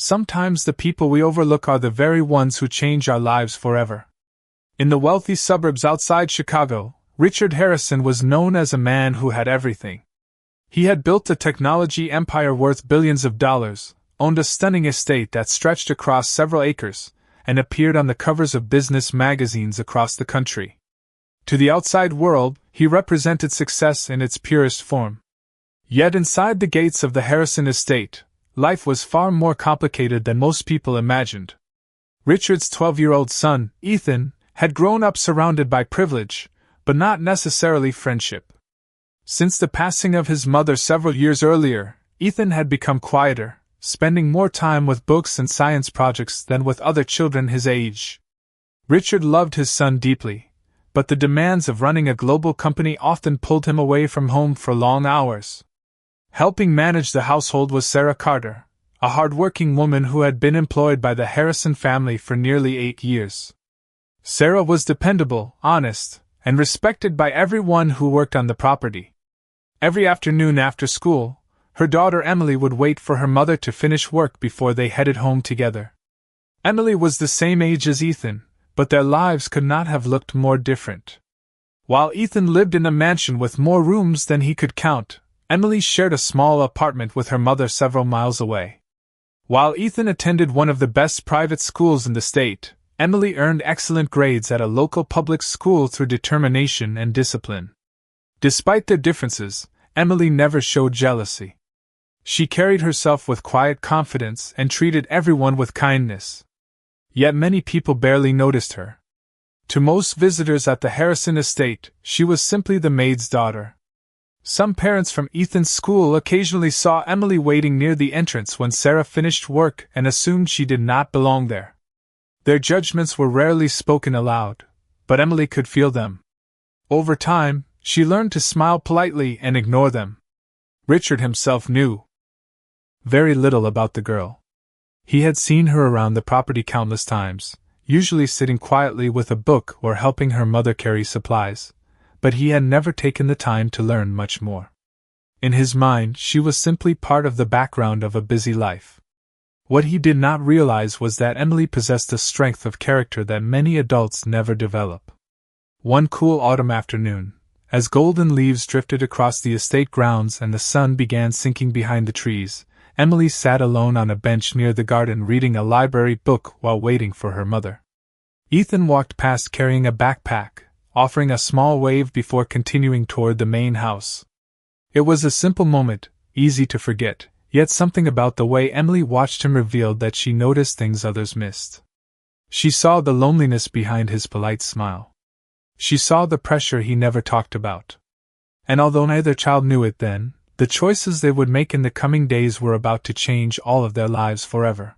sometimes the people we overlook are the very ones who change our lives forever. In the wealthy suburbs outside Chicago, Richard Harrison was known as a man who had everything. He had built a technology empire worth billions of dollars, owned a stunning estate that stretched across several acres, and appeared on the covers of business magazines across the country. To the outside world, he represented success in its purest form. Yet inside the gates of the Harrison estate, life was far more complicated than most people imagined. Richard's 12-year-old son, Ethan, had grown up surrounded by privilege, but not necessarily friendship. Since the passing of his mother several years earlier, Ethan had become quieter, spending more time with books and science projects than with other children his age. Richard loved his son deeply, but the demands of running a global company often pulled him away from home for long hours. Helping manage the household was Sarah Carter, a hardworking woman who had been employed by the Harrison family for nearly 8 years. Sarah was dependable, honest, and respected by everyone who worked on the property. Every afternoon after school, her daughter Emily would wait for her mother to finish work before they headed home together. Emily was the same age as Ethan, but their lives could not have looked more different. While Ethan lived in a mansion with more rooms than he could count, Emily shared a small apartment with her mother several miles away. While Ethan attended one of the best private schools in the state, Emily earned excellent grades at a local public school through determination and discipline. Despite their differences, Emily never showed jealousy. She carried herself with quiet confidence and treated everyone with kindness. Yet many people barely noticed her. To most visitors at the Harrison estate, she was simply the maid's daughter. Some parents from Ethan's school occasionally saw Emily waiting near the entrance when Sarah finished work and assumed she did not belong there. Their judgments were rarely spoken aloud, but Emily could feel them. Over time, she learned to smile politely and ignore them. Richard himself knew very little about the girl. He had seen her around the property countless times, usually sitting quietly with a book or helping her mother carry supplies, but he had never taken the time to learn much more. In his mind, she was simply part of the background of a busy life. What he did not realize was that Emily possessed a strength of character that many adults never develop. One cool autumn afternoon, as golden leaves drifted across the estate grounds and the sun began sinking behind the trees, Emily sat alone on a bench near the garden reading a library book while waiting for her mother. Ethan walked past carrying a backpack, offering a small wave before continuing toward the main house. It was a simple moment, easy to forget, yet something about the way Emily watched him revealed that she noticed things others missed. She saw the loneliness behind his polite smile. She saw the pressure he never talked about. And although neither child knew it then, the choices they would make in the coming days were about to change all of their lives forever.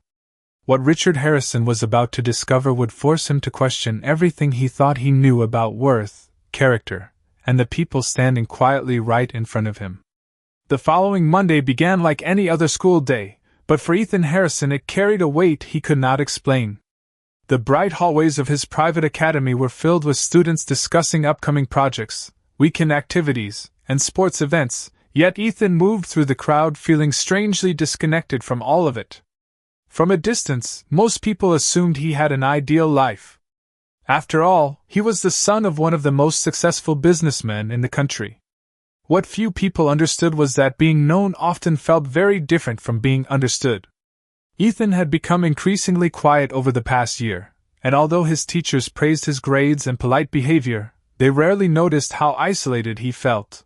What Richard Harrison was about to discover would force him to question everything he thought he knew about worth, character, and the people standing quietly right in front of him. The following Monday began like any other school day, but for Ethan Harrison it carried a weight he could not explain. The bright hallways of his private academy were filled with students discussing upcoming projects, weekend activities, and sports events, yet Ethan moved through the crowd feeling strangely disconnected from all of it. From a distance, most people assumed he had an ideal life. After all, he was the son of one of the most successful businessmen in the country. What few people understood was that being known often felt very different from being understood. Ethan had become increasingly quiet over the past year, and although his teachers praised his grades and polite behavior, they rarely noticed how isolated he felt.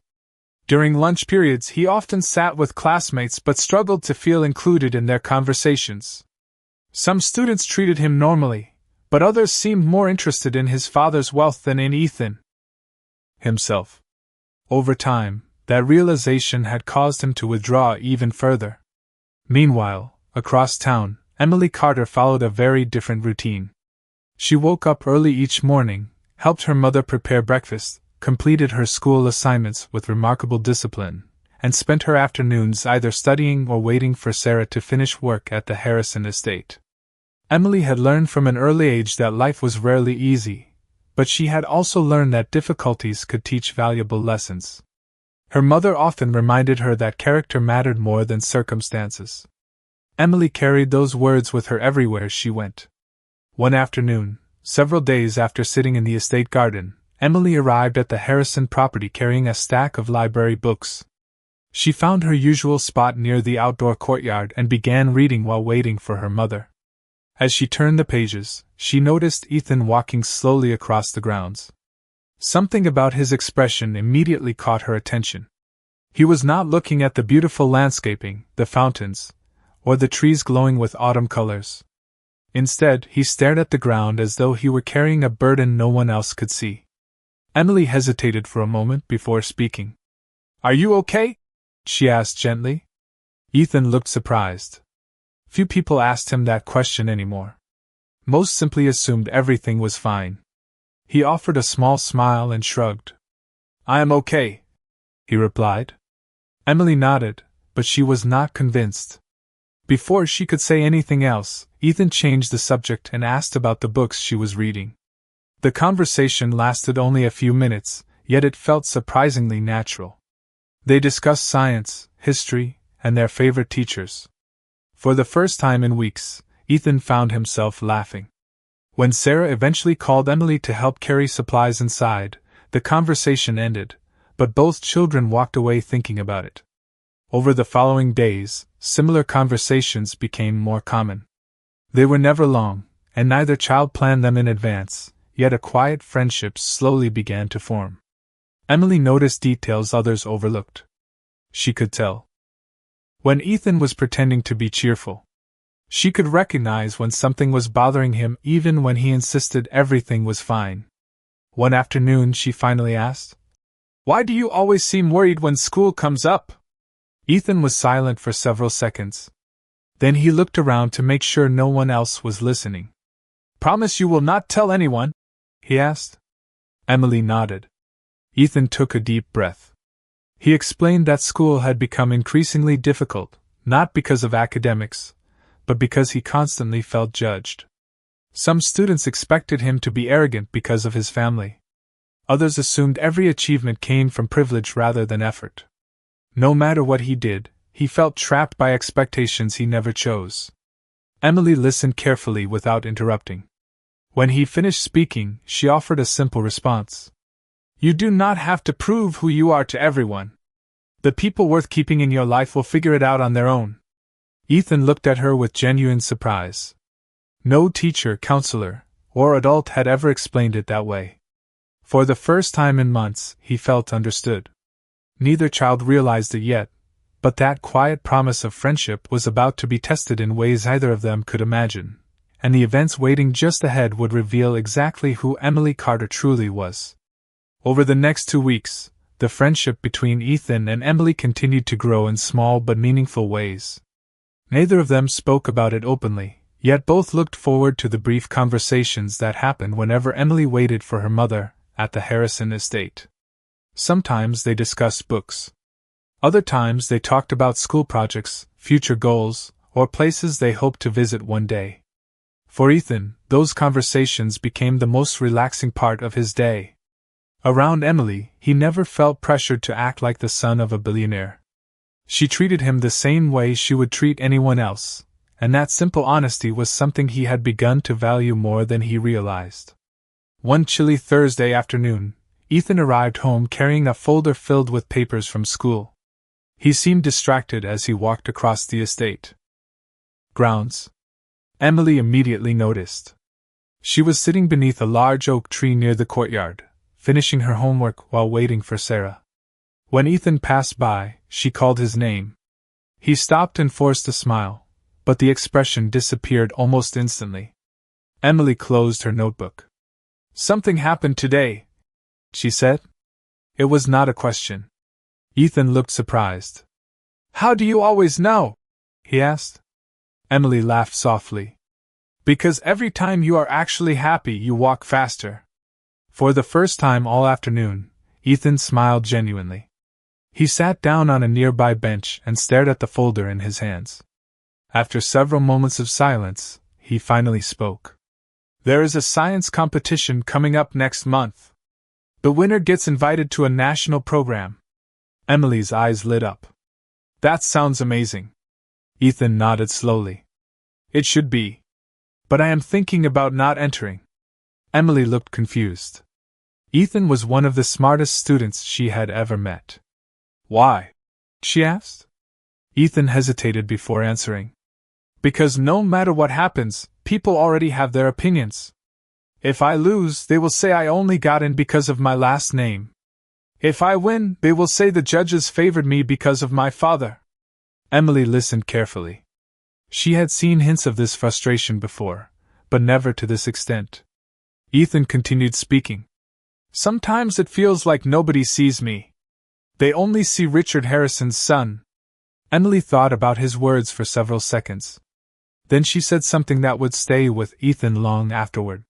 During lunch periods, he often sat with classmates but struggled to feel included in their conversations. Some students treated him normally, but others seemed more interested in his father's wealth than in Ethan himself. Over time, that realization had caused him to withdraw even further. Meanwhile, across town, Emily Carter followed a very different routine. She woke up early each morning, helped her mother prepare breakfast, completed her school assignments with remarkable discipline, and spent her afternoons either studying or waiting for Sarah to finish work at the Harrison estate. Emily had learned from an early age that life was rarely easy, but she had also learned that difficulties could teach valuable lessons. Her mother often reminded her that character mattered more than circumstances. Emily carried those words with her everywhere she went. One afternoon, several days after sitting in the estate garden, Emily arrived at the Harrison property carrying a stack of library books. She found her usual spot near the outdoor courtyard and began reading while waiting for her mother. As she turned the pages, she noticed Ethan walking slowly across the grounds. Something about his expression immediately caught her attention. He was not looking at the beautiful landscaping, the fountains, or the trees glowing with autumn colors. Instead, he stared at the ground as though he were carrying a burden no one else could see. Emily hesitated for a moment before speaking. "Are you okay?" she asked gently. Ethan looked surprised. Few people asked him that question anymore. Most simply assumed everything was fine. He offered a small smile and shrugged. "I am okay," he replied. Emily nodded, but she was not convinced. Before she could say anything else, Ethan changed the subject and asked about the books she was reading. The conversation lasted only a few minutes, yet it felt surprisingly natural. They discussed science, history, and their favorite teachers. For the first time in weeks, Ethan found himself laughing. When Sarah eventually called Emily to help carry supplies inside, the conversation ended, but both children walked away thinking about it. Over the following days, similar conversations became more common. They were never long, and neither child planned them in advance, yet a quiet friendship slowly began to form. Emily noticed details others overlooked. She could tell when Ethan was pretending to be cheerful. She could recognize when something was bothering him even when he insisted everything was fine. One afternoon she finally asked, "Why do you always seem worried when school comes up?" Ethan was silent for several seconds. Then he looked around to make sure no one else was listening. "Promise you will not tell anyone?" he asked. Emily nodded. Ethan took a deep breath. He explained that school had become increasingly difficult, not because of academics, but because he constantly felt judged. Some students expected him to be arrogant because of his family. Others assumed every achievement came from privilege rather than effort. No matter what he did, he felt trapped by expectations he never chose. Emily listened carefully without interrupting. When he finished speaking, she offered a simple response. "You do not have to prove who you are to everyone. The people worth keeping in your life will figure it out on their own." Ethan looked at her with genuine surprise. No teacher, counselor, or adult had ever explained it that way. For the first time in months, he felt understood. Neither child realized it yet, but that quiet promise of friendship was about to be tested in ways either of them could imagine, and the events waiting just ahead would reveal exactly who Emily Carter truly was. Over the next 2 weeks, the friendship between Ethan and Emily continued to grow in small but meaningful ways. Neither of them spoke about it openly, yet both looked forward to the brief conversations that happened whenever Emily waited for her mother at the Harrison estate. Sometimes they discussed books. Other times they talked about school projects, future goals, or places they hoped to visit one day. For Ethan, those conversations became the most relaxing part of his day. Around Emily, he never felt pressured to act like the son of a billionaire. She treated him the same way she would treat anyone else, and that simple honesty was something he had begun to value more than he realized. One chilly Thursday afternoon, Ethan arrived home carrying a folder filled with papers from school. He seemed distracted as he walked across the estate grounds. Emily immediately noticed. She was sitting beneath a large oak tree near the courtyard, finishing her homework while waiting for Sarah. When Ethan passed by, she called his name. He stopped and forced a smile, but the expression disappeared almost instantly. Emily closed her notebook. "Something happened today," she said. It was not a question. Ethan looked surprised. "How do you always know?" he asked. Emily laughed softly. "Because every time you are actually happy, you walk faster." For the first time all afternoon, Ethan smiled genuinely. He sat down on a nearby bench and stared at the folder in his hands. After several moments of silence, he finally spoke. "There is a science competition coming up next month. The winner gets invited to a national program." Emily's eyes lit up. "That sounds amazing." Ethan nodded slowly. It should be. But I am thinking about not entering. Emily looked confused. Ethan was one of the smartest students she had ever met. Why? She asked. Ethan hesitated before answering. Because no matter what happens, people already have their opinions. If I lose, they will say I only got in because of my last name. If I win, they will say the judges favored me because of my father. Emily listened carefully. She had seen hints of this frustration before, but never to this extent. Ethan continued speaking. Sometimes it feels like nobody sees me. They only see Richard Harrison's son. Emily thought about his words for several seconds. Then she said something that would stay with Ethan long afterward.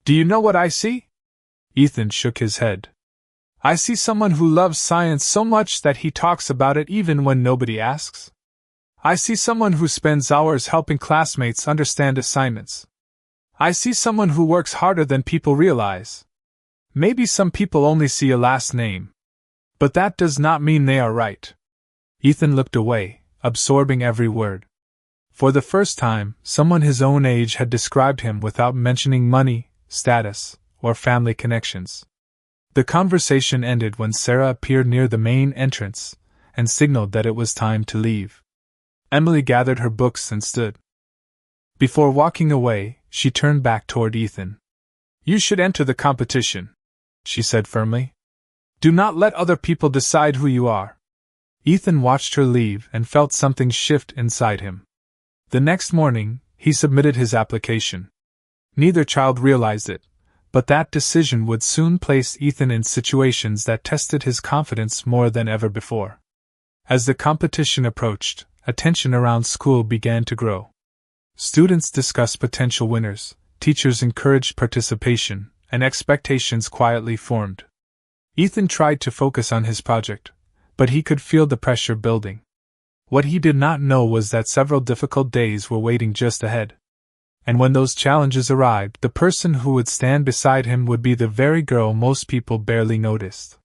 Do you know what I see? Ethan shook his head. I see someone who loves science so much that he talks about it even when nobody asks. I see someone who spends hours helping classmates understand assignments. I see someone who works harder than people realize. Maybe some people only see a last name. But that does not mean they are right. Ethan looked away, absorbing every word. For the first time, someone his own age had described him without mentioning money, status, or family connections. The conversation ended when Sarah appeared near the main entrance and signaled that it was time to leave. Emily gathered her books and stood. Before walking away, she turned back toward Ethan. You should enter the competition, she said firmly. Do not let other people decide who you are. Ethan watched her leave and felt something shift inside him. The next morning, he submitted his application. Neither child realized it, but that decision would soon place Ethan in situations that tested his confidence more than ever before. As the competition approached, attention around school began to grow. Students discussed potential winners, teachers encouraged participation, and expectations quietly formed. Ethan tried to focus on his project, but he could feel the pressure building. What he did not know was that several difficult days were waiting just ahead. And when those challenges arrived, the person who would stand beside him would be the very girl most people barely noticed.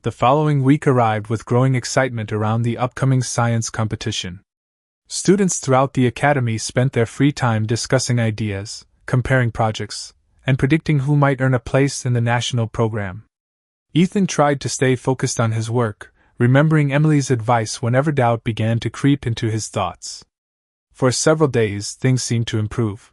The following week arrived with growing excitement around the upcoming science competition. Students throughout the academy spent their free time discussing ideas, comparing projects, and predicting who might earn a place in the national program. Ethan tried to stay focused on his work, remembering Emily's advice whenever doubt began to creep into his thoughts. For several days, things seemed to improve.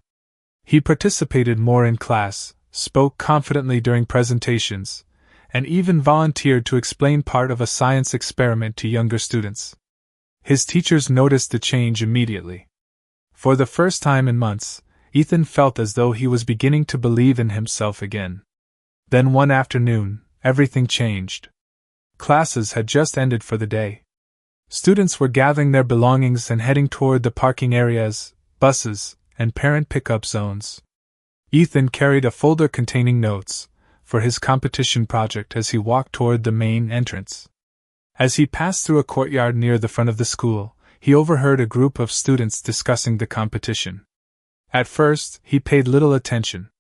He participated more in class, spoke confidently during presentations, and even volunteered to explain part of a science experiment to younger students. His teachers noticed the change immediately. For the first time in months, Ethan felt as though he was beginning to believe in himself again. Then one afternoon, everything changed. Classes had just ended for the day. Students were gathering their belongings and heading toward the parking areas, buses, and parent pickup zones. Ethan carried a folder containing notes for his competition project as he walked toward the main entrance. As he passed through a courtyard near the front of the school, he overheard a group of students discussing the competition. At first, he paid little attention.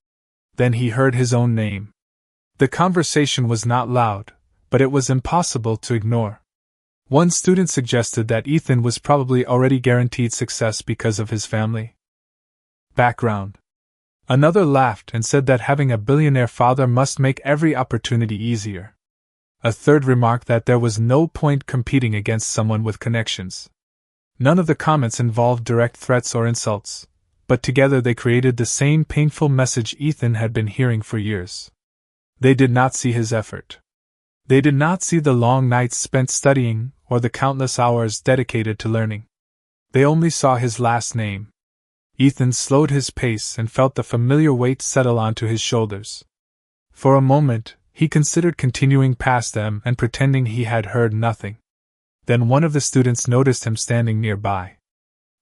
Then he heard his own name. The conversation was not loud, but it was impossible to ignore. One student suggested that Ethan was probably already guaranteed success because of his family background. Another laughed and said that having a billionaire father must make every opportunity easier. A third remarked that there was no point competing against someone with connections. None of the comments involved direct threats or insults, but together they created the same painful message Ethan had been hearing for years. They did not see his effort. They did not see the long nights spent studying or the countless hours dedicated to learning. They only saw his last name. Ethan slowed his pace and felt the familiar weight settle onto his shoulders. For a moment, he considered continuing past them and pretending he had heard nothing. Then one of the students noticed him standing nearby.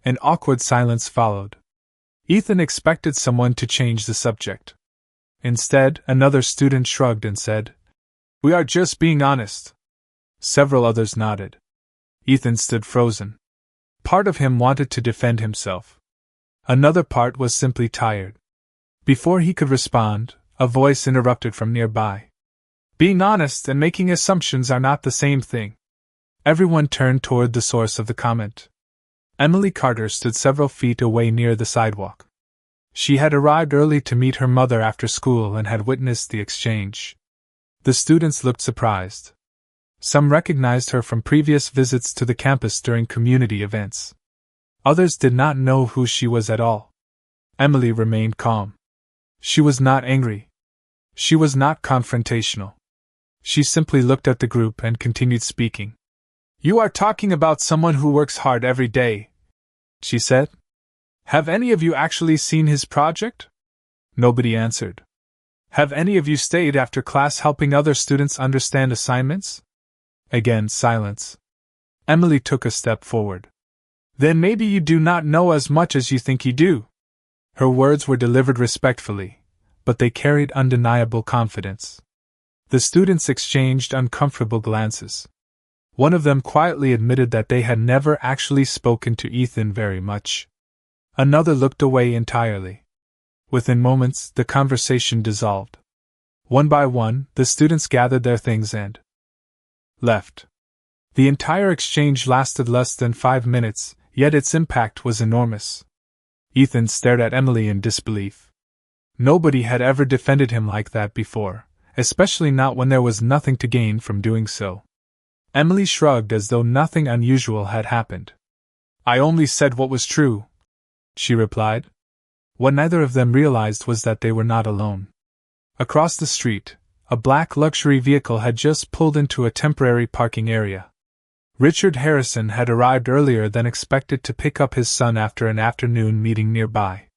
An awkward silence followed. Ethan expected someone to change the subject. Instead, another student shrugged and said, "We are just being honest." Several others nodded. Ethan stood frozen. Part of him wanted to defend himself. Another part was simply tired. Before he could respond, a voice interrupted from nearby. "Being honest and making assumptions are not the same thing." Everyone turned toward the source of the comment. Emily Carter stood several feet away near the sidewalk. She had arrived early to meet her mother after school and had witnessed the exchange. The students looked surprised. Some recognized her from previous visits to the campus during community events. Others did not know who she was at all. Emily remained calm. She was not angry. She was not confrontational. She simply looked at the group and continued speaking. "You are talking about someone who works hard every day," she said. "Have any of you actually seen his project?" Nobody answered. "Have any of you stayed after class helping other students understand assignments?" Again, silence. Emily took a step forward. "Then maybe you do not know as much as you think you do." Her words were delivered respectfully, but they carried undeniable confidence. The students exchanged uncomfortable glances. One of them quietly admitted that they had never actually spoken to Ethan very much. Another looked away entirely. Within moments, the conversation dissolved. One by one, the students gathered their things and left. The entire exchange lasted less than 5 minutes, yet its impact was enormous. Ethan stared at Emily in disbelief. Nobody had ever defended him like that before, especially not when there was nothing to gain from doing so. Emily shrugged as though nothing unusual had happened. "I only said what was true," she replied. What neither of them realized was that they were not alone. Across the street, a black luxury vehicle had just pulled into a temporary parking area. Richard Harrison had arrived earlier than expected to pick up his son after an afternoon meeting nearby.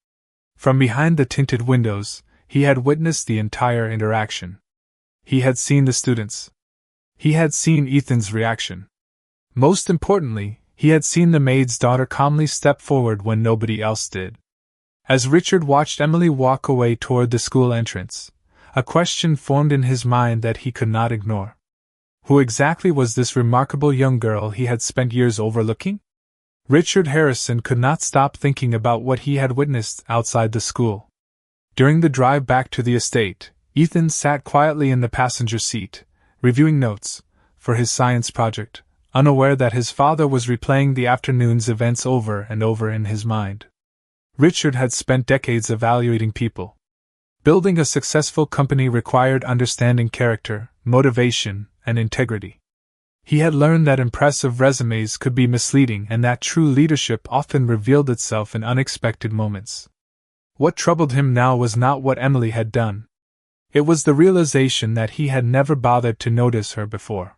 From behind the tinted windows, he had witnessed the entire interaction. He had seen the students. He had seen Ethan's reaction. Most importantly, he had seen the maid's daughter calmly step forward when nobody else did. As Richard watched Emily walk away toward the school entrance, a question formed in his mind that he could not ignore. Who exactly was this remarkable young girl he had spent years overlooking? Richard Harrison could not stop thinking about what he had witnessed outside the school. During the drive back to the estate, Ethan sat quietly in the passenger seat, reviewing notes for his science project, unaware that his father was replaying the afternoon's events over and over in his mind. Richard had spent decades evaluating people. Building a successful company required understanding character, motivation, and integrity. He had learned that impressive resumes could be misleading and that true leadership often revealed itself in unexpected moments. What troubled him now was not what Emily had done. It was the realization that he had never bothered to notice her before.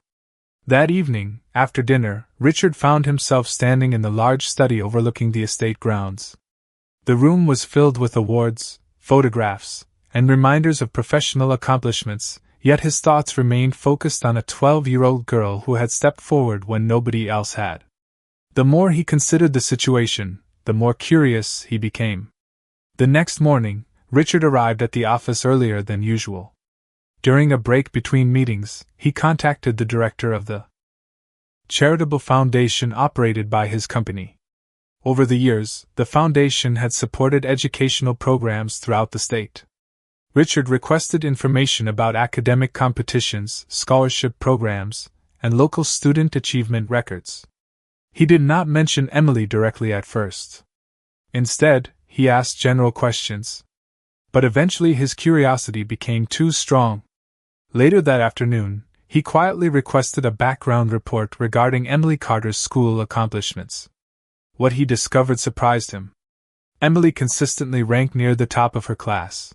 That evening, after dinner, Richard found himself standing in the large study overlooking the estate grounds. The room was filled with awards, photographs, and reminders of professional accomplishments, yet his thoughts remained focused on a 12-year-old girl who had stepped forward when nobody else had. The more he considered the situation, the more curious he became. The next morning, Richard arrived at the office earlier than usual. During a break between meetings, he contacted the director of the charitable foundation operated by his company. Over the years, the foundation had supported educational programs throughout the state. Richard requested information about academic competitions, scholarship programs, and local student achievement records. He did not mention Emily directly at first. Instead, he asked general questions. But eventually his curiosity became too strong. Later that afternoon, he quietly requested a background report regarding Emily Carter's school accomplishments. What he discovered surprised him. Emily consistently ranked near the top of her class.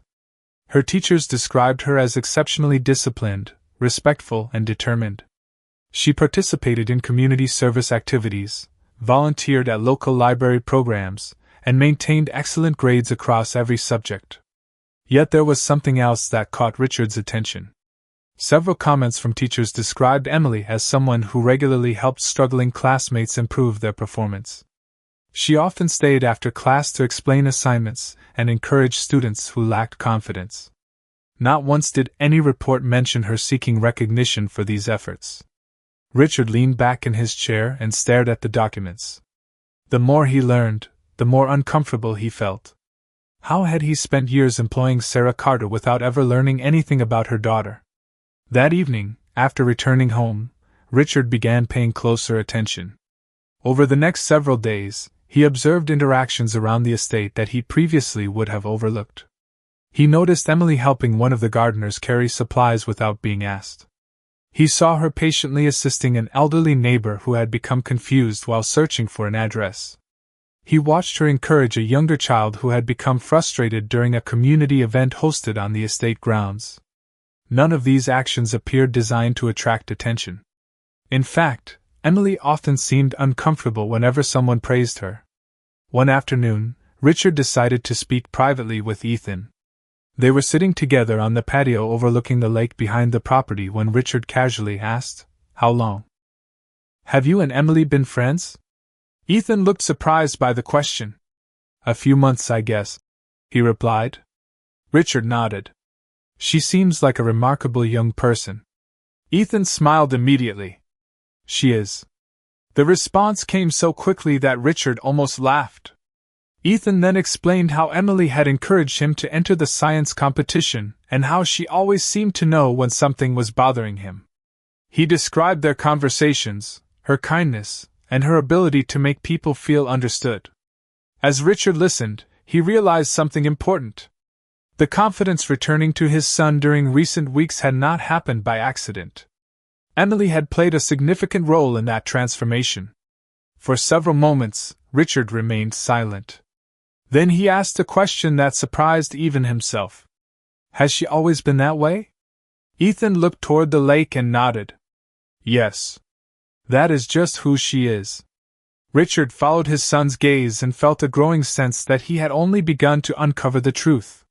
Her teachers described her as exceptionally disciplined, respectful, and determined. She participated in community service activities, volunteered at local library programs, and maintained excellent grades across every subject. Yet there was something else that caught Richard's attention. Several comments from teachers described Emily as someone who regularly helped struggling classmates improve their performance. She often stayed after class to explain assignments and encourage students who lacked confidence. Not once did any report mention her seeking recognition for these efforts. Richard leaned back in his chair and stared at the documents. The more he learned, the more uncomfortable he felt. How had he spent years employing Sarah Carter without ever learning anything about her daughter? That evening, after returning home, Richard began paying closer attention. Over the next several days, he observed interactions around the estate that he previously would have overlooked. He noticed Emily helping one of the gardeners carry supplies without being asked. He saw her patiently assisting an elderly neighbor who had become confused while searching for an address. He watched her encourage a younger child who had become frustrated during a community event hosted on the estate grounds. None of these actions appeared designed to attract attention. In fact, Emily often seemed uncomfortable whenever someone praised her. One afternoon, Richard decided to speak privately with Ethan. They were sitting together on the patio overlooking the lake behind the property when Richard casually asked, "How long have you and Emily been friends?" Ethan looked surprised by the question. "A few months, I guess," he replied. Richard nodded. "She seems like a remarkable young person." Ethan smiled immediately. "She is." The response came so quickly that Richard almost laughed. Ethan then explained how Emily had encouraged him to enter the science competition and how she always seemed to know when something was bothering him. He described their conversations, her kindness, and her ability to make people feel understood. As Richard listened, he realized something important. The confidence returning to his son during recent weeks had not happened by accident. Emily had played a significant role in that transformation. For several moments, Richard remained silent. Then he asked a question that surprised even himself. "Has she always been that way?" Ethan looked toward the lake and nodded. "Yes. That is just who she is." Richard followed his son's gaze and felt a growing sense that he had only begun to uncover the truth.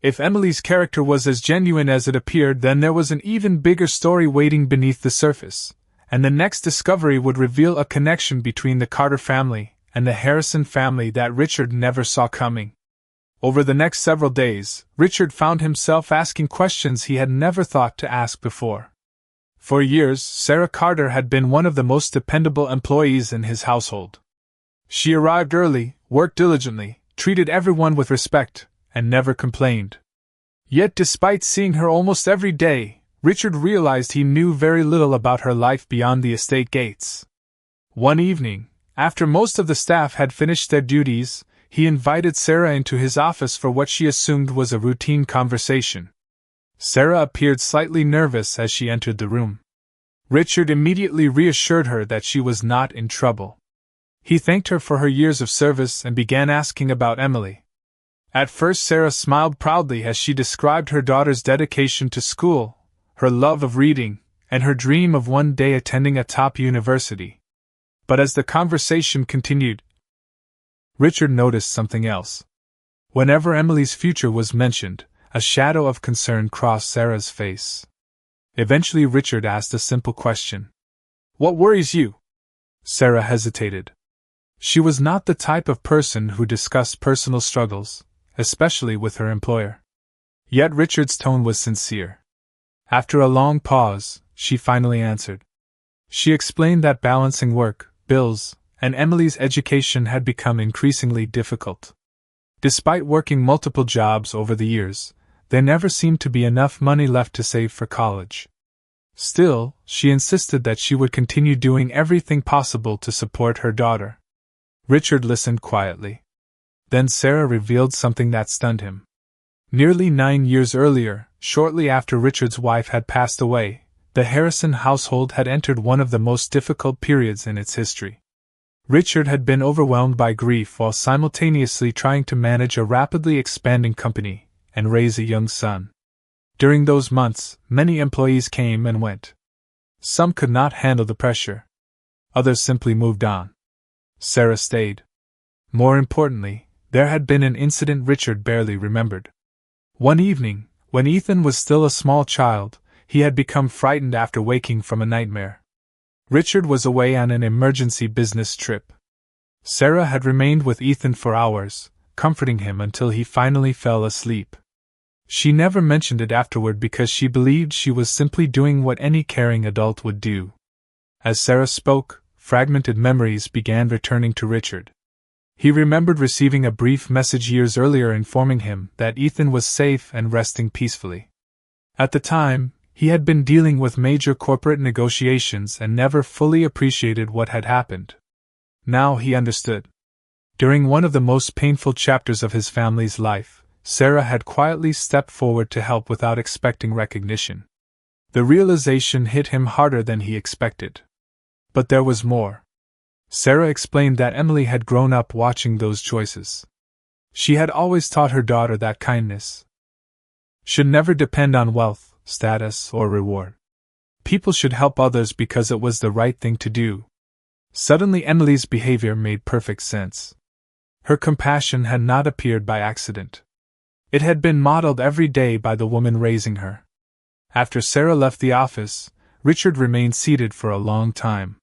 If Emily's character was as genuine as it appeared, then there was an even bigger story waiting beneath the surface, and the next discovery would reveal a connection between the Carter family and the Harrison family that Richard never saw coming. Over the next several days, Richard found himself asking questions he had never thought to ask before. For years, Sarah Carter had been one of the most dependable employees in his household. She arrived early, worked diligently, treated everyone with respect, and never complained. Yet despite seeing her almost every day, Richard realized he knew very little about her life beyond the estate gates. One evening, after most of the staff had finished their duties, he invited Sarah into his office for what she assumed was a routine conversation. Sarah appeared slightly nervous as she entered the room. Richard immediately reassured her that she was not in trouble. He thanked her for her years of service and began asking about Emily. At first, Sarah smiled proudly as she described her daughter's dedication to school, her love of reading, and her dream of one day attending a top university. But as the conversation continued, Richard noticed something else. Whenever Emily's future was mentioned, a shadow of concern crossed Sarah's face. Eventually, Richard asked a simple question. "What worries you?" Sarah hesitated. She was not the type of person who discussed personal struggles, especially with her employer. Yet Richard's tone was sincere. After a long pause, she finally answered. She explained that balancing work, bills, and Emily's education had become increasingly difficult. Despite working multiple jobs over the years, there never seemed to be enough money left to save for college. Still, she insisted that she would continue doing everything possible to support her daughter. Richard listened quietly. Then Sarah revealed something that stunned him. Nearly 9 years earlier, shortly after Richard's wife had passed away, the Harrison household had entered one of the most difficult periods in its history. Richard had been overwhelmed by grief while simultaneously trying to manage a rapidly expanding company and raise a young son. During those months, many employees came and went. Some could not handle the pressure. Others simply moved on. Sarah stayed. More importantly, there had been an incident Richard barely remembered. One evening, when Ethan was still a small child, he had become frightened after waking from a nightmare. Richard was away on an emergency business trip. Sarah had remained with Ethan for hours, comforting him until he finally fell asleep. She never mentioned it afterward because she believed she was simply doing what any caring adult would do. As Sarah spoke, fragmented memories began returning to Richard. He remembered receiving a brief message years earlier informing him that Ethan was safe and resting peacefully. At the time, he had been dealing with major corporate negotiations and never fully appreciated what had happened. Now he understood. During one of the most painful chapters of his family's life, Sarah had quietly stepped forward to help without expecting recognition. The realization hit him harder than he expected. But there was more. Sarah explained that Emily had grown up watching those choices. She had always taught her daughter that kindness should never depend on wealth, status, or reward. People should help others because it was the right thing to do. Suddenly Emily's behavior made perfect sense. Her compassion had not appeared by accident. It had been modeled every day by the woman raising her. After Sarah left the office, Richard remained seated for a long time.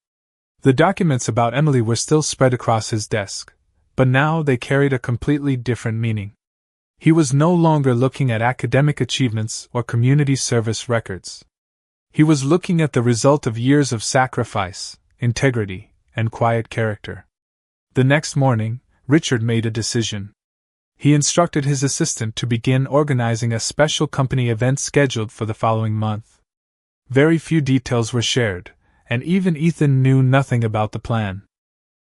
The documents about Emily were still spread across his desk, but now they carried a completely different meaning. He was no longer looking at academic achievements or community service records. He was looking at the result of years of sacrifice, integrity, and quiet character. The next morning, Richard made a decision. He instructed his assistant to begin organizing a special company event scheduled for the following month. Very few details were shared, and even Ethan knew nothing about the plan.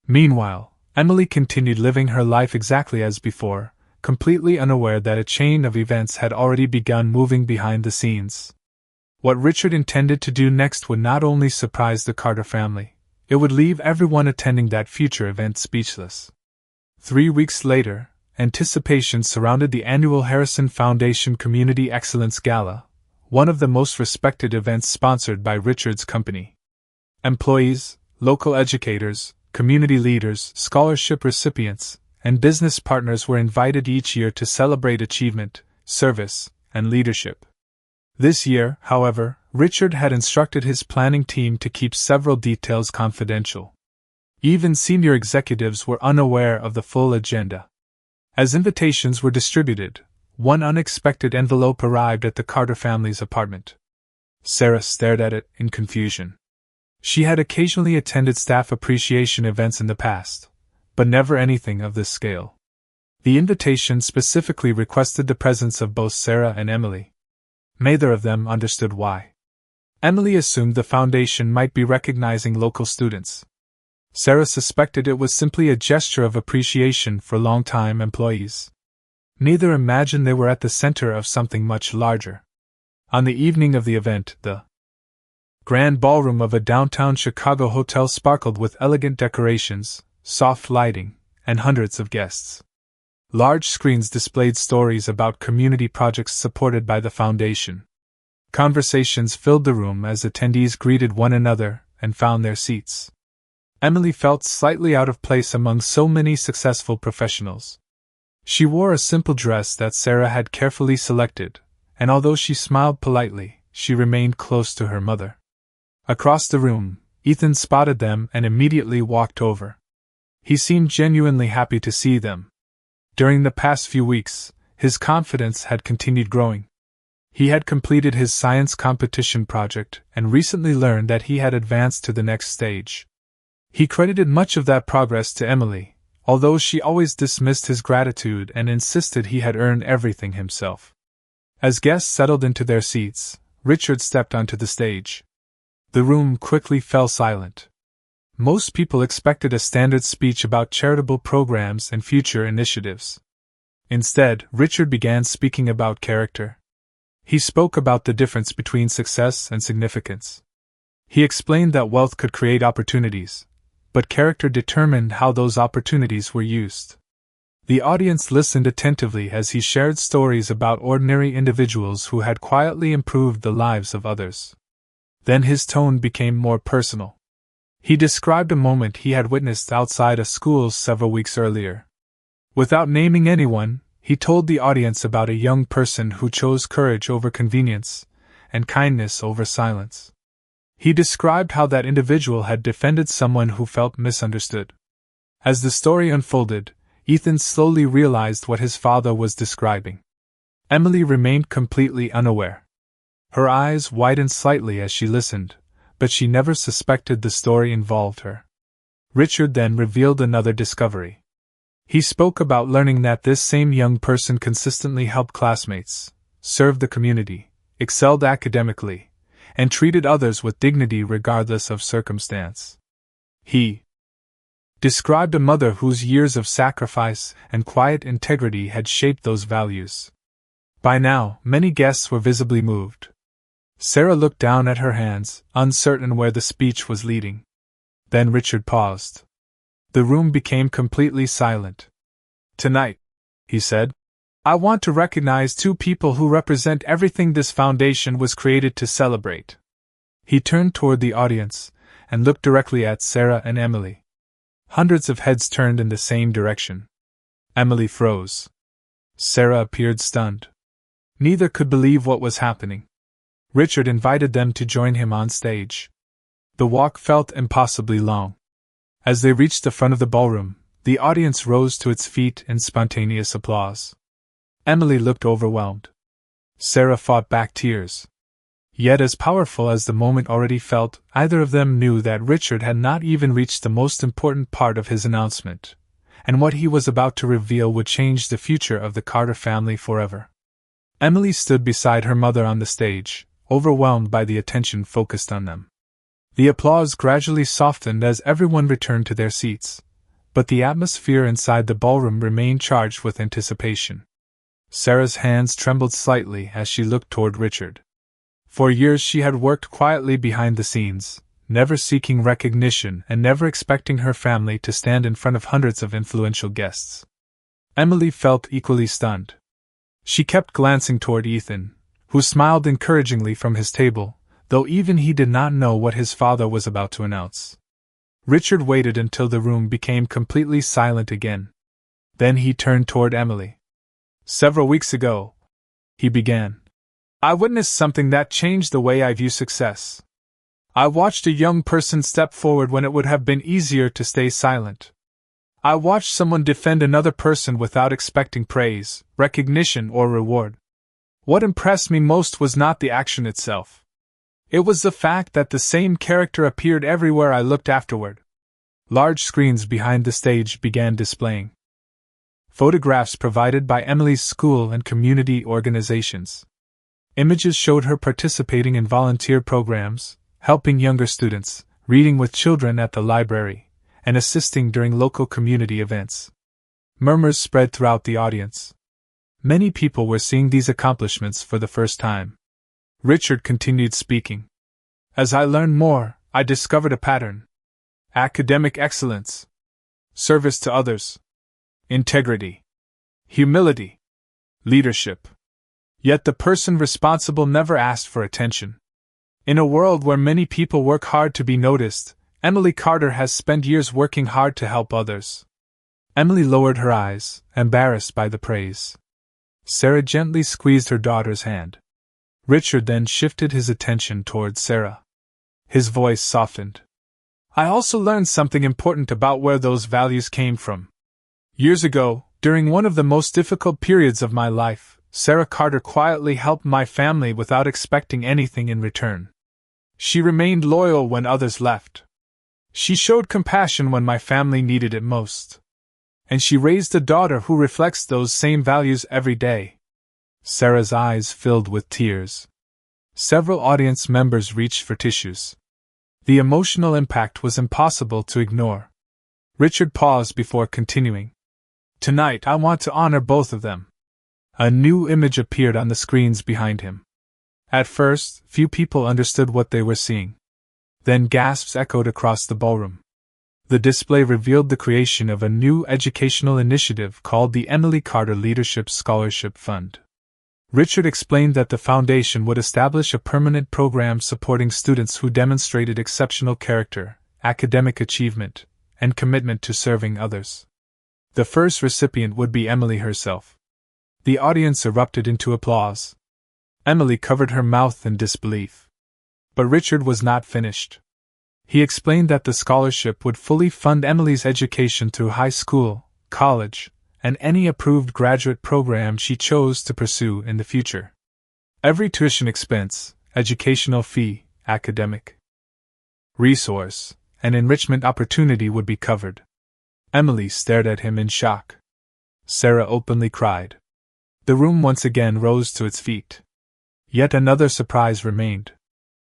Meanwhile, Emily continued living her life exactly as before, completely unaware that a chain of events had already begun moving behind the scenes. What Richard intended to do next would not only surprise the Carter family, it would leave everyone attending that future event speechless. 3 weeks later, anticipation surrounded the annual Harrison Foundation Community Excellence Gala, one of the most respected events sponsored by Richard's company. Employees, local educators, community leaders, scholarship recipients, and business partners were invited each year to celebrate achievement, service, and leadership. This year, however, Richard had instructed his planning team to keep several details confidential. Even senior executives were unaware of the full agenda. As invitations were distributed, one unexpected envelope arrived at the Carter family's apartment. Sarah stared at it in confusion. She had occasionally attended staff appreciation events in the past, but never anything of this scale. The invitation specifically requested the presence of both Sarah and Emily. Neither of them understood why. Emily assumed the foundation might be recognizing local students. Sarah suspected it was simply a gesture of appreciation for long-time employees. Neither imagined they were at the center of something much larger. On the evening of the event, the grand ballroom of a downtown Chicago hotel sparkled with elegant decorations, soft lighting, and hundreds of guests. Large screens displayed stories about community projects supported by the foundation. Conversations filled the room as attendees greeted one another and found their seats. Emily felt slightly out of place among so many successful professionals. She wore a simple dress that Sarah had carefully selected, and although she smiled politely, she remained close to her mother. Across the room, Ethan spotted them and immediately walked over. He seemed genuinely happy to see them. During the past few weeks, his confidence had continued growing. He had completed his science competition project and recently learned that he had advanced to the next stage. He credited much of that progress to Emily, although she always dismissed his gratitude and insisted he had earned everything himself. As guests settled into their seats, Richard stepped onto the stage. The room quickly fell silent. Most people expected a standard speech about charitable programs and future initiatives. Instead, Richard began speaking about character. He spoke about the difference between success and significance. He explained that wealth could create opportunities, but character determined how those opportunities were used. The audience listened attentively as he shared stories about ordinary individuals who had quietly improved the lives of others. Then his tone became more personal. He described a moment he had witnessed outside a school several weeks earlier. Without naming anyone, he told the audience about a young person who chose courage over convenience, and kindness over silence. He described how that individual had defended someone who felt misunderstood. As the story unfolded, Ethan slowly realized what his father was describing. Emily remained completely unaware. Her eyes widened slightly as she listened, but she never suspected the story involved her. Richard then revealed another discovery. He spoke about learning that this same young person consistently helped classmates, served the community, excelled academically, and treated others with dignity regardless of circumstance. He described a mother whose years of sacrifice and quiet integrity had shaped those values. By now, many guests were visibly moved. Sarah looked down at her hands, uncertain where the speech was leading. Then Richard paused. The room became completely silent. "Tonight," he said, "I want to recognize two people who represent everything this foundation was created to celebrate." He turned toward the audience and looked directly at Sarah and Emily. Hundreds of heads turned in the same direction. Emily froze. Sarah appeared stunned. Neither could believe what was happening. Richard invited them to join him on stage. The walk felt impossibly long. As they reached the front of the ballroom, the audience rose to its feet in spontaneous applause. Emily looked overwhelmed. Sarah fought back tears. Yet as powerful as the moment already felt, either of them knew that Richard had not even reached the most important part of his announcement, and what he was about to reveal would change the future of the Carter family forever. Emily stood beside her mother on the stage, overwhelmed by the attention focused on them. The applause gradually softened as everyone returned to their seats, but the atmosphere inside the ballroom remained charged with anticipation. Sarah's hands trembled slightly as she looked toward Richard. For years she had worked quietly behind the scenes, never seeking recognition and never expecting her family to stand in front of hundreds of influential guests. Emily felt equally stunned. She kept glancing toward Ethan, who smiled encouragingly from his table, though even he did not know what his father was about to announce. Richard waited until the room became completely silent again. Then he turned toward Emily. "Several weeks ago," he began, "I witnessed something that changed the way I view success. I watched a young person step forward when it would have been easier to stay silent. I watched someone defend another person without expecting praise, recognition, or reward. What impressed me most was not the action itself. It was the fact that the same character appeared everywhere I looked afterward." Large screens behind the stage began displaying photographs provided by Emily's school and community organizations. Images showed her participating in volunteer programs, helping younger students, reading with children at the library, and assisting during local community events. Murmurs spread throughout the audience. Many people were seeing these accomplishments for the first time. Richard continued speaking. "As I learned more, I discovered a pattern. Academic excellence, service to others, integrity, humility, leadership. Yet the person responsible never asked for attention. In a world where many people work hard to be noticed, Emily Carter has spent years working hard to help others." Emily lowered her eyes, embarrassed by the praise. Sarah gently squeezed her daughter's hand. Richard then shifted his attention towards Sarah. His voice softened. "I also learned something important about where those values came from. Years ago, during one of the most difficult periods of my life, Sarah Carter quietly helped my family without expecting anything in return. She remained loyal when others left. She showed compassion when my family needed it most. And she raised a daughter who reflects those same values every day." Sarah's eyes filled with tears. Several audience members reached for tissues. The emotional impact was impossible to ignore. Richard paused before continuing. "Tonight I want to honor both of them." A new image appeared on the screens behind him. At first, few people understood what they were seeing. Then gasps echoed across the ballroom. The display revealed the creation of a new educational initiative called the Emily Carter Leadership Scholarship Fund. Richard explained that the foundation would establish a permanent program supporting students who demonstrated exceptional character, academic achievement, and commitment to serving others. The first recipient would be Emily herself. The audience erupted into applause. Emily covered her mouth in disbelief. But Richard was not finished. He explained that the scholarship would fully fund Emily's education through high school, college, and any approved graduate program she chose to pursue in the future. Every tuition expense, educational fee, academic resource, and enrichment opportunity would be covered. Emily stared at him in shock. Sarah openly cried. The room once again rose to its feet. Yet another surprise remained.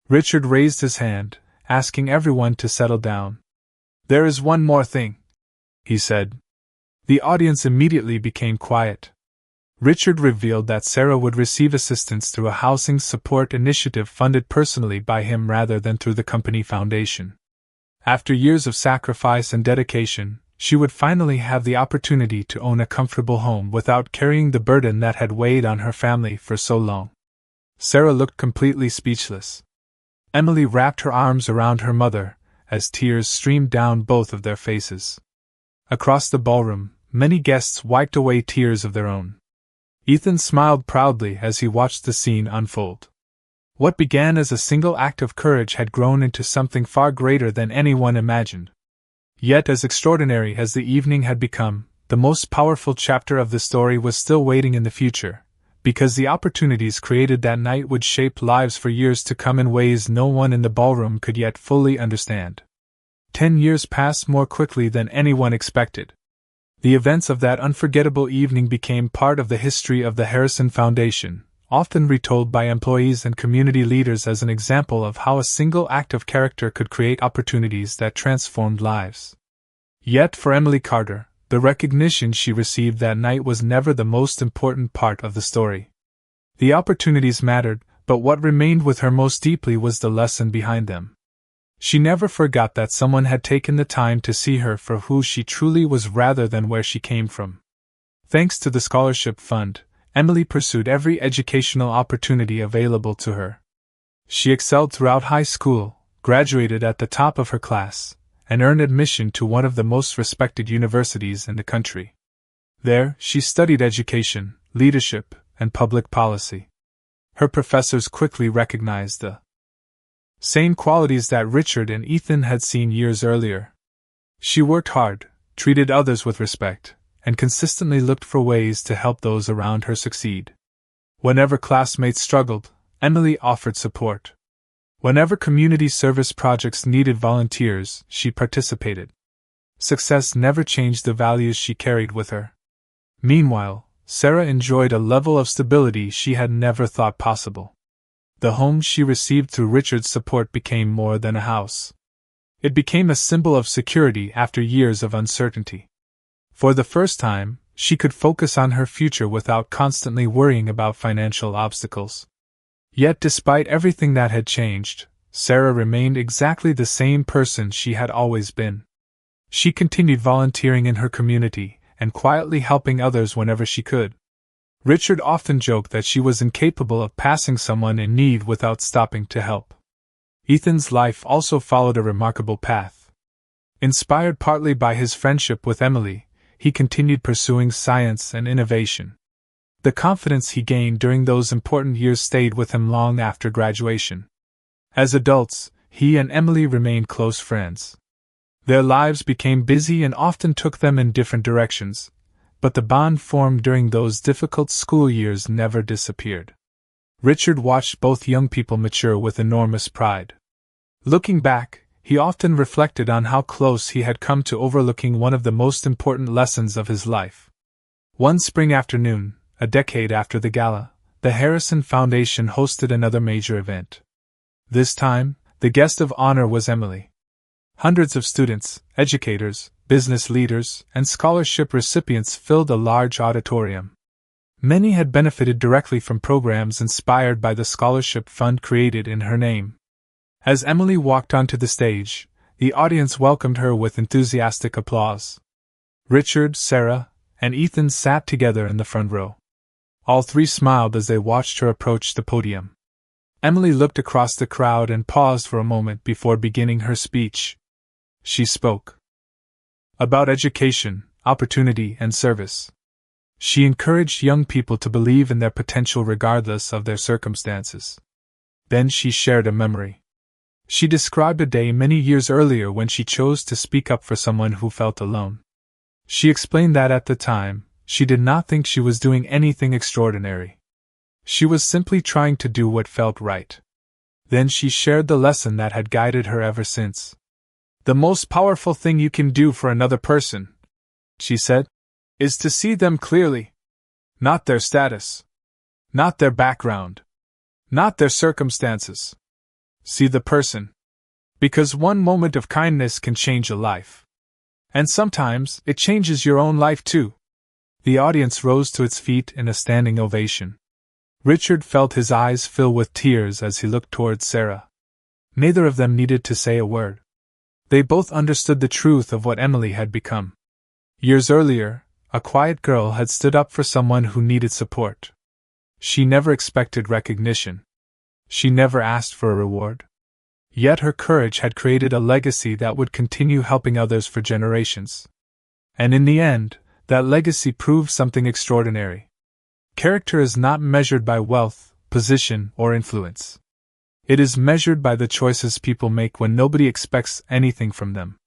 Richard raised his hand, asking everyone to settle down. "There is one more thing," he said. The audience immediately became quiet. Richard revealed that Sarah would receive assistance through a housing support initiative funded personally by him rather than through the company foundation. After years of sacrifice and dedication, she would finally have the opportunity to own a comfortable home without carrying the burden that had weighed on her family for so long. Sarah looked completely speechless. Emily wrapped her arms around her mother, as tears streamed down both of their faces. Across the ballroom, many guests wiped away tears of their own. Ethan smiled proudly as he watched the scene unfold. What began as a single act of courage had grown into something far greater than anyone imagined. Yet, as extraordinary as the evening had become, the most powerful chapter of the story was still waiting in the future, because the opportunities created that night would shape lives for years to come in ways no one in the ballroom could yet fully understand. 10 years passed more quickly than anyone expected. The events of that unforgettable evening became part of the history of the Harrison Foundation, often retold by employees and community leaders as an example of how a single act of character could create opportunities that transformed lives. Yet for Emily Carter, the recognition she received that night was never the most important part of the story. The opportunities mattered, but what remained with her most deeply was the lesson behind them. She never forgot that someone had taken the time to see her for who she truly was rather than where she came from. Thanks to the scholarship fund, Emily pursued every educational opportunity available to her. She excelled throughout high school, graduated at the top of her class, and earned admission to one of the most respected universities in the country. There, she studied education, leadership, and public policy. Her professors quickly recognized the same qualities that Richard and Ethan had seen years earlier. She worked hard, treated others with respect, and consistently looked for ways to help those around her succeed. Whenever classmates struggled, Emily offered support. Whenever community service projects needed volunteers, she participated. Success never changed the values she carried with her. Meanwhile, Sarah enjoyed a level of stability she had never thought possible. The home she received through Richard's support became more than a house. It became a symbol of security after years of uncertainty. For the first time, she could focus on her future without constantly worrying about financial obstacles. Yet despite everything that had changed, Sarah remained exactly the same person she had always been. She continued volunteering in her community and quietly helping others whenever she could. Richard often joked that she was incapable of passing someone in need without stopping to help. Ethan's life also followed a remarkable path. Inspired partly by his friendship with Emily, he continued pursuing science and innovation. The confidence he gained during those important years stayed with him long after graduation. As adults, he and Emily remained close friends. Their lives became busy and often took them in different directions, but the bond formed during those difficult school years never disappeared. Richard watched both young people mature with enormous pride. Looking back, he often reflected on how close he had come to overlooking one of the most important lessons of his life. One spring afternoon, a decade after the gala, the Harrison Foundation hosted another major event. This time, the guest of honor was Emily. Hundreds of students, educators, business leaders, and scholarship recipients filled a large auditorium. Many had benefited directly from programs inspired by the scholarship fund created in her name. As Emily walked onto the stage, the audience welcomed her with enthusiastic applause. Richard, Sarah, and Ethan sat together in the front row. All three smiled as they watched her approach the podium. Emily looked across the crowd and paused for a moment before beginning her speech. She spoke about education, opportunity, and service. She encouraged young people to believe in their potential regardless of their circumstances. Then she shared a memory. She described a day many years earlier when she chose to speak up for someone who felt alone. She explained that at the time, she did not think she was doing anything extraordinary. She was simply trying to do what felt right. Then she shared the lesson that had guided her ever since. The most powerful thing you can do for another person, she said, is to see them clearly. Not their status. Not their background. Not their circumstances. See the person. Because one moment of kindness can change a life. And sometimes, it changes your own life too. The audience rose to its feet in a standing ovation. Richard felt his eyes fill with tears as he looked towards Sarah. Neither of them needed to say a word. They both understood the truth of what Emily had become. Years earlier, a quiet girl had stood up for someone who needed support. She never expected recognition. She never asked for a reward. Yet her courage had created a legacy that would continue helping others for generations. And in the end, that legacy proved something extraordinary. Character is not measured by wealth, position, or influence. It is measured by the choices people make when nobody expects anything from them.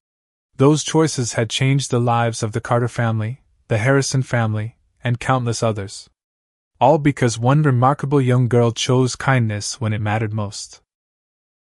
Those choices had changed the lives of the Carter family, the Harrison family, and countless others. All because one remarkable young girl chose kindness when it mattered most.